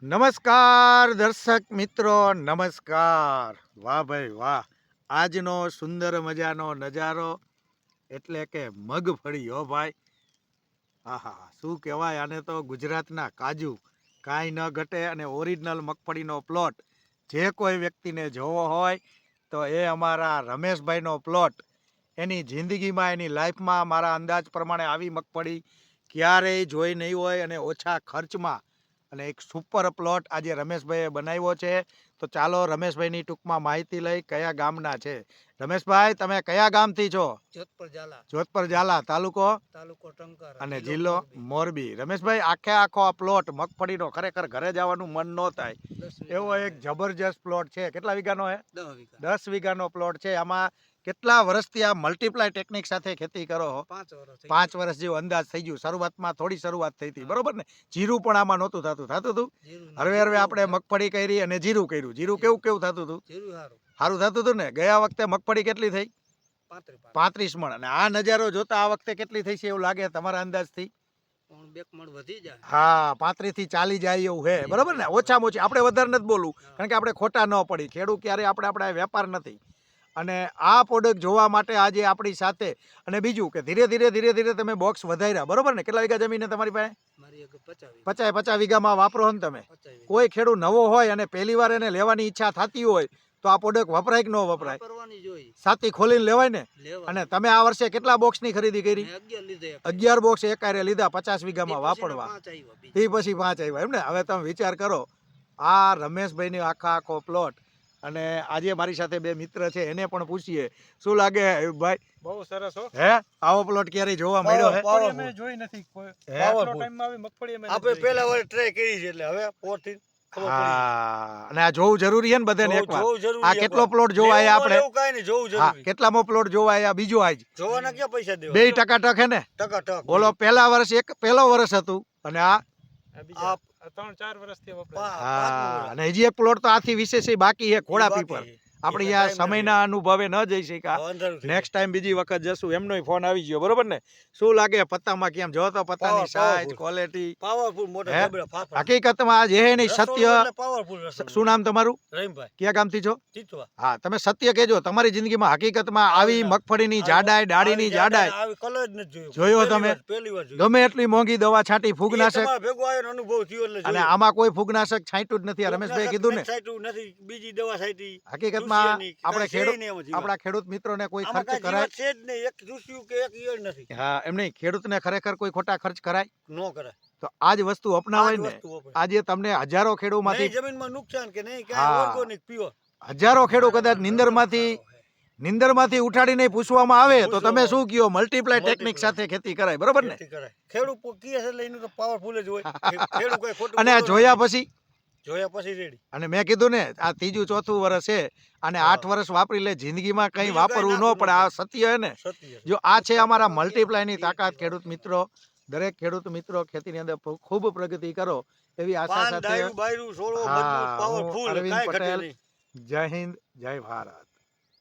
નમસ્કાર દર્શક મિત્રો, નમસ્કાર. વાહ ભાઈ વાહ, આજનો સુંદર મજાનો નજારો એટલે કે મગફળી. હો ભાઈ, આહા, શું કહેવાય આને તો. ગુજરાતના કાજુ, કાંઈ ન ઘટે. અને ઓરિજિનલ મગફળીનો પ્લોટ જે કોઈ વ્યક્તિને જોવો હોય તો એ અમારા રમેશભાઈનો પ્લોટ. એની જિંદગીમાં, એની લાઈફમાં મારા અંદાજ પ્રમાણે આવી મગફળી ક્યારેય જોઈ નહીં હોય, અને ઓછા ખર્ચમાં. અને એક સુપર પ્લોટ આજે રમેશભાઈએ બનાવ્યો છે. તો ચાલો રમેશભાઈની ટૂંકમાં માહિતી લઈ. કયા ગામના છે રમેશભાઈ? તમે કયા ગામથી છો? જોધપર ઝાલા, તાલુકો ટંકાર અને જિલ્લો મોરબી. રમેશભાઈ, આખો આ પ્લોટ મગફળીનો ખરેખર ઘરે જવાનું મન ન થાય એવો એક જબરજસ્ત પ્લોટ છે. કેટલા વીઘાનો છે? 10 વીઘાનો પ્લોટ છે. આમાં કેટલા વર્ષથી આ મલ્ટીપ્લાય ટેકનિક સાથે ખેતી કરો? 5 વર્ષ જેવો અંદાજ થઈ ગયું. શરૂઆતમાં થોડી શરૂઆત થઈ હતી, બરોબર ને? જીરું પણ આમાં નહોતું થતું હતું. હવે આપણે મગફળી કરી અને જીરું કર્યું. જીરું કેવું થતું હતું? સારું થતું હતું ને? ગયા વખતે મગફળી કેટલી થઈ? 35 મણ. અને આ નજારો જોતા આ વખતે કેટલી થઈ છે એવું લાગે તમારા અંદાજથી? હા, 35 થી 40 જાય એવું હે, બરોબર ને? ઓછામાં ઓછી. આપણે વધારે નથી બોલવું, કારણ કે આપણે ખોટા ન પડી. ખેડૂત ક્યારે આપણે વેપાર નથી. અને આ પ્રોડક્ટ જોવા માટે આજે આપણી સાથે. અને બીજું કે ધીરે ધીરે તમે બોક્સ વધાર્યા, બરોબર ને? કેટલા વીઘા જમીન તમારી પાસે? 50 વીઘામાં વાપરો ને તમે? કોઈ ખેડૂત નવો હોય અને પહેલી વાર એને લેવાની ઈચ્છા થતી હોય તો આ પ્રોડક્ટ વપરાય કે ન વપરાય? સાથી ખોલીને લેવાય ને? અને તમે આ વર્ષે કેટલા બોક્સની ખરીદી કરી? 11 બોક્સ એકારે લીધા 50 વીઘામાં વાપરવા. તે પછી 5 આવ્યા એમ ને? હવે તમે વિચાર કરો, આ રમેશભાઈની આખો પ્લોટ. અને આજે મારી સાથે બે મિત્ર છે, એને પણ પૂછીએ. શું લાગે ભાઈ? બહુ સરસ હો. હે, આવો પ્લોટ ક્યારેય જોવા મળ્યો હે? અમે જોઈ નથી. આટલો ટાઈમ માં આવી મગફળી અમે આપણે પહેલા વાર ટ્રાય કરી છે, એટલે હવે પોરથી ખબર પડી. હા, અને આ જોવું જરૂરી છે ને બધાને એકવાર. આ કેટલો પ્લોટ જોવા આયા આપણે? એવું કાઈ નહીં, જોવું જરૂરી. કેટલામો પ્લોટ જોવા આયા? બીજો આજ જોવાના ક્યાં પૈસા દેવા? બે ટકાટક હે ને? ટકાટક. બોલો, પહેલા વર્ષ પહેલો વર્ષ હતું અને આ 3-4 વર્ષથી વપરાય. હા, અને હજી એક પ્લોટ તો આથી વિશેષ બાકી છે, ખોડા પીપર. આપણે આ સમયના અનુભવે ન જઈ શક્યા. નેક્સ્ટ ટાઈમ બીજી વખત જશું. એમનો ફોન આવી ગયો, બરોબર ને? શું લાગે પત્તામાં? કેમ જો તો પત્તાની સાઈઝ, ક્વોલિટી પાવરફુલ, મોટા જબરા ફાફા. હકીકતમાં આ જે નહીં સત્ય. પાવરફુલ. શું નામ તમારું? રહીમભાઈ. કયા ગામથી છો? ટીટવા. હા, તમે સત્ય કહેજો. તમારી જિંદગીમાં હકીકતમાં આવી મગફળીની જાડાઈ, ડાળીની જાડાઈ આવી કલર જ નથી જોયો તમે? પહેલી વાર જોયો. ગમે એટલી મોંઘી દવા છાંટી, ફૂગનાશક, તમારા ભેગો આવ્યો અનુભવ થયો એટલે અને જોયો. આમાં કોઈ ફૂગનાશક છાંટ્યું જ નથી. આ રમેશભાઈ કીધું ને, છાંટ્યું નથી, બીજી દવા છાંટી. હકીકતમાં આપણા ખેડૂત મિત્રોને કોઈ ખર્ચ કરાય છે જ નહીં, એક દુસ્યું કે એક ઈયળ નથી. હા, એમ નહીં. ખેડૂતને ખરેખર કોઈ ખોટા ખર્ચ કરાય નો કરાય. તો આ જ વસ્તુ અપનાવાય ને. આજે તમને હજારો ખેડૂતમાંથી જમીનમાં નુકસાન કે નહીં, કાંઈ ઓર્ગેનિક પ્યોર. હજારો ખેડૂત કદાચ નિંદરમાંથી ઉઠાડીને પૂછવામાં આવે તો તમે શું કયો? મલ્ટીપ્લાય ટેકનિક સાથે ખેતી કરાય, બરોબર ને? ખેડૂત કીએ છે એટલે એનું તો પાવરફુલ જ હોય. ખેડૂત કોઈ ખોટું. અને આ જોયા પછી રેડી. અને મેં કીધું ને, આ 3જું 4થું વર્ષ છે અને 8 વર્ષ વાપરી લે. જિંદગીમાં કંઈ વાપરવું ન પડે. આ સત્ય હે ને? જો આ છે અમારા મલ્ટીપ્લાયની તાકાત. ખેડૂત મિત્રો, દરેક ખેડૂત મિત્રો ખેતીની અંદર ખૂબ પ્રગતિ કરો એવી આશા સાથે. અરવિંદ પટેલ, જય હિન્દ, જય ભારત.